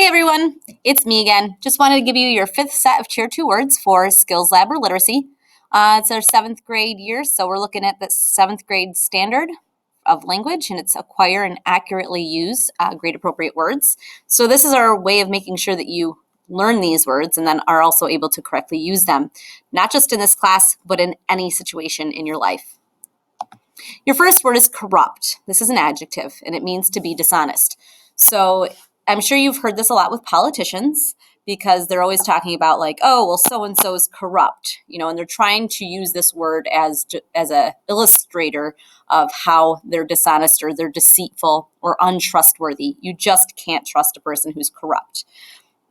Hey everyone, it's me again. Just wanted to give you your fifth set of Tier 2 words for Skills Lab or Literacy. It's our 7th grade year, so we're looking at the 7th grade standard of language, and it's acquire and accurately use grade appropriate words. So this is our way of making sure that you learn these words and then are also able to correctly use them, not just in this class, but in any situation in your life. Your first word is corrupt. This is an adjective, and it means to be dishonest. So I'm sure you've heard this a lot with politicians because they're always talking about like, oh, well, so-and-so is corrupt, and they're trying to use this word as a illustrator of how they're dishonest or they're deceitful or untrustworthy. You just can't trust a person who's corrupt.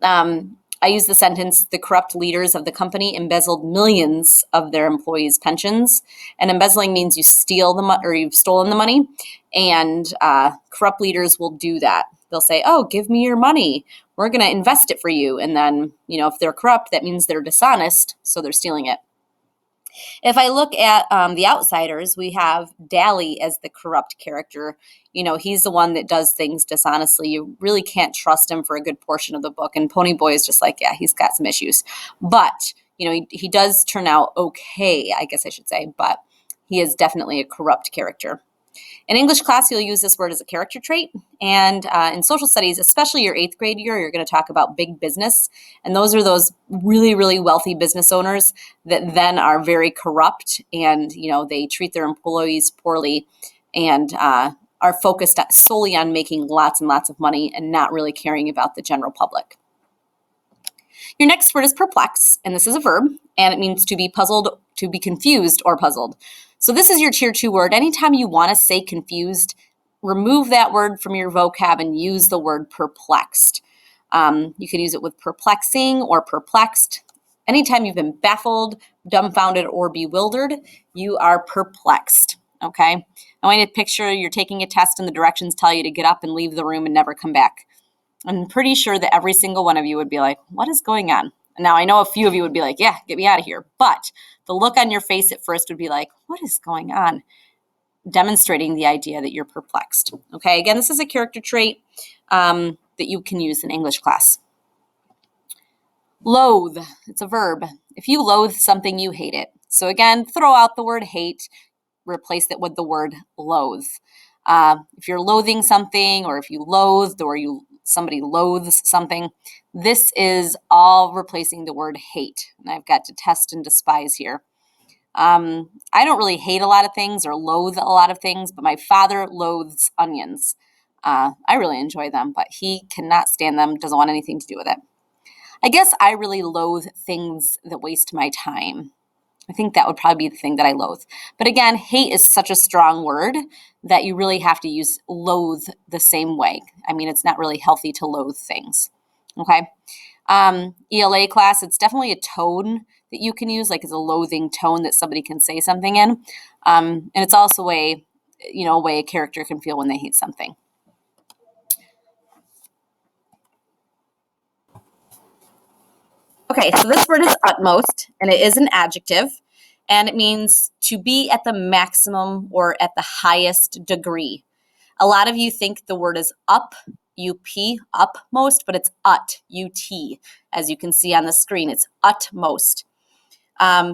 I use the sentence, the corrupt leaders of the company embezzled millions of their employees' pensions. And embezzling means you steal the money or you've stolen the money. And corrupt leaders will do that. They'll say, oh, give me your money. We're going to invest it for you. And then, if they're corrupt, that means they're dishonest. So they're stealing it. If I look at The Outsiders, we have Dally as the corrupt character. He's the one that does things dishonestly. You really can't trust him for a good portion of the book. And Ponyboy is just like, yeah, he's got some issues. But, he does turn out okay, I guess I should say. But he is definitely a corrupt character. In English class, you'll use this word as a character trait. And in social studies, especially your 8th grade year, you're going to talk about big business. And those are those really, really wealthy business owners that then are very corrupt and, they treat their employees poorly and are focused solely on making lots and lots of money and not really caring about the general public. Your next word is perplex, and this is a verb, and it means to be puzzled, to be confused or puzzled. So this is your Tier 2 word. Anytime you want to say confused, remove that word from your vocab and use the word perplexed. You can use it with perplexing or perplexed. Anytime you've been baffled, dumbfounded, or bewildered, you are perplexed, okay? I want you to picture you're taking a test and the directions tell you to get up and leave the room and never come back. I'm pretty sure that every single one of you would be like, what is going on? Now, I know a few of you would be like, yeah, get me out of here. But the look on your face at first would be like, what is going on? Demonstrating the idea that you're perplexed. Okay, again, this is a character trait that you can use in English class. Loathe, it's a verb. If you loathe something, you hate it. So again, throw out the word hate, replace it with the word loathe. If you're loathing something, or if you loathed, or somebody loathes something, this is all replacing the word hate. And I've got detest and despise here. I don't really hate a lot of things or loathe a lot of things, but my father loathes onions. I really enjoy them, but he cannot stand them, doesn't want anything to do with it. I guess I really loathe things that waste my time. I think that would probably be the thing that I loathe. But again, hate is such a strong word that you really have to use loathe the same way. I mean, it's not really healthy to loathe things. Okay. ELA class, it's definitely a tone that you can use, like it's a loathing tone that somebody can say something in. And it's also a way a character can feel when they hate something. Okay, so this word is utmost, and it is an adjective, and it means to be at the maximum or at the highest degree. A lot of you think the word is up, U-P, upmost, but it's U-T. As you can see on the screen, it's utmost.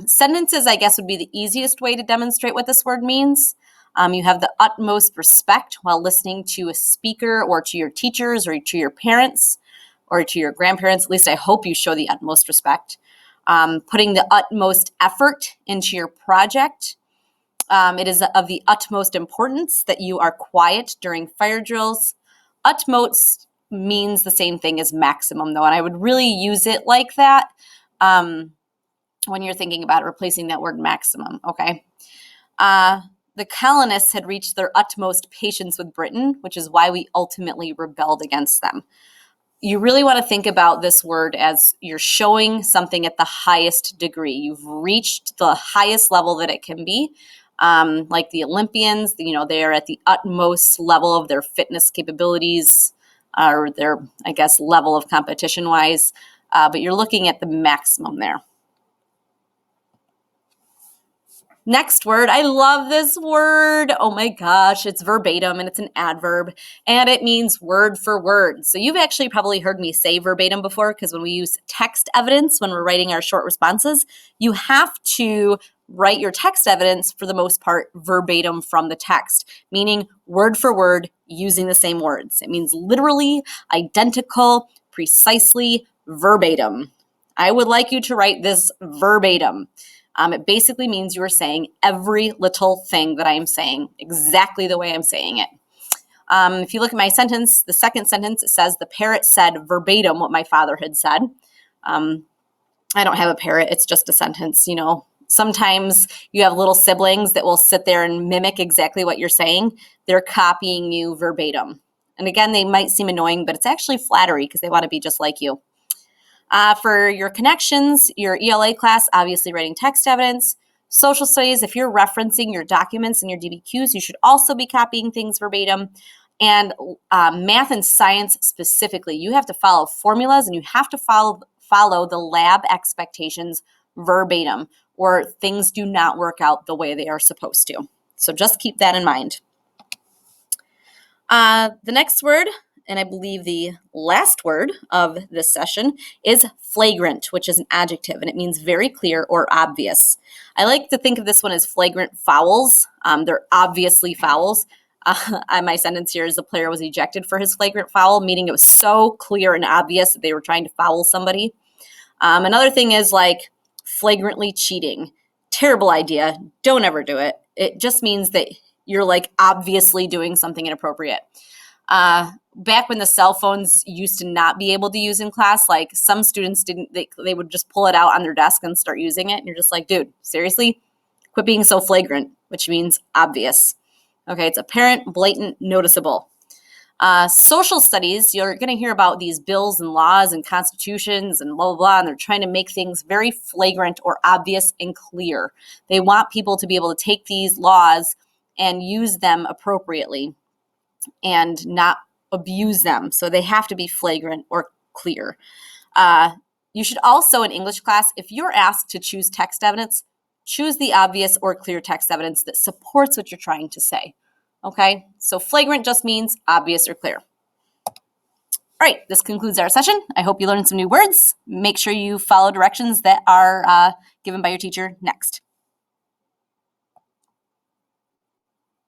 Sentences, I guess, would be the easiest way to demonstrate what this word means. You have the utmost respect while listening to a speaker or to your teachers or to your parents or to your grandparents. At least I hope you show the utmost respect. Putting the utmost effort into your project. It is of the utmost importance that you are quiet during fire drills. Utmost means the same thing as maximum, though, and I would really use it like that when you're thinking about replacing that word maximum, okay? The colonists had reached their utmost patience with Britain, which is why we ultimately rebelled against them. You really want to think about this word as you're showing something at the highest degree. You've reached the highest level that it can be. Like the Olympians, they are at the utmost level of their fitness capabilities or their, I guess, level of competition-wise. But you're looking at the maximum there. Next word, I love this word. Oh my gosh, it's verbatim and it's an adverb and it means word for word. So you've actually probably heard me say verbatim before because when we use text evidence, when we're writing our short responses, you have to write your text evidence for the most part verbatim from the text, meaning word for word using the same words. It means literally, identical, precisely, verbatim. I would like you to write this verbatim. It basically means you are saying every little thing that I am saying exactly the way I'm saying it. If you look at my sentence, the second sentence, it says the parrot said verbatim what my father had said. I don't have a parrot. It's just a sentence, you know. Sometimes you have little siblings that will sit there and mimic exactly what you're saying. They're copying you verbatim. And again, they might seem annoying, but it's actually flattery because they want to be just like you. For your connections, your ELA class, obviously writing text evidence. Social studies, if you're referencing your documents and your DBQs, you should also be copying things verbatim. And math and science specifically, you have to follow formulas and you have to follow the lab expectations verbatim, or things do not work out the way they are supposed to. So just keep that in mind. The next word, and I believe the last word of this session, is flagrant, which is an adjective, and it means very clear or obvious. I like to think of this one as flagrant fouls. They're obviously fouls. My sentence here is the player was ejected for his flagrant foul, meaning it was so clear and obvious that they were trying to foul somebody. Another thing is like flagrantly cheating. Terrible idea. Don't ever do it. It just means that you're like obviously doing something inappropriate. Back when the cell phones used to not be able to use in class, like some students they would just pull it out on their desk and start using it. And you're just like, dude, seriously? Quit being so flagrant, which means obvious. Okay, it's apparent, blatant, noticeable. Social studies, you're going to hear about these bills and laws and constitutions and blah, blah, blah, and they're trying to make things very flagrant or obvious and clear. They want people to be able to take these laws and use them appropriately and not abuse them. So they have to be flagrant or clear. You should also, in English class, if you're asked to choose text evidence, choose the obvious or clear text evidence that supports what you're trying to say. Okay, so flagrant just means obvious or clear. All right, this concludes our session. I hope you learned some new words. Make sure you follow directions that are given by your teacher next.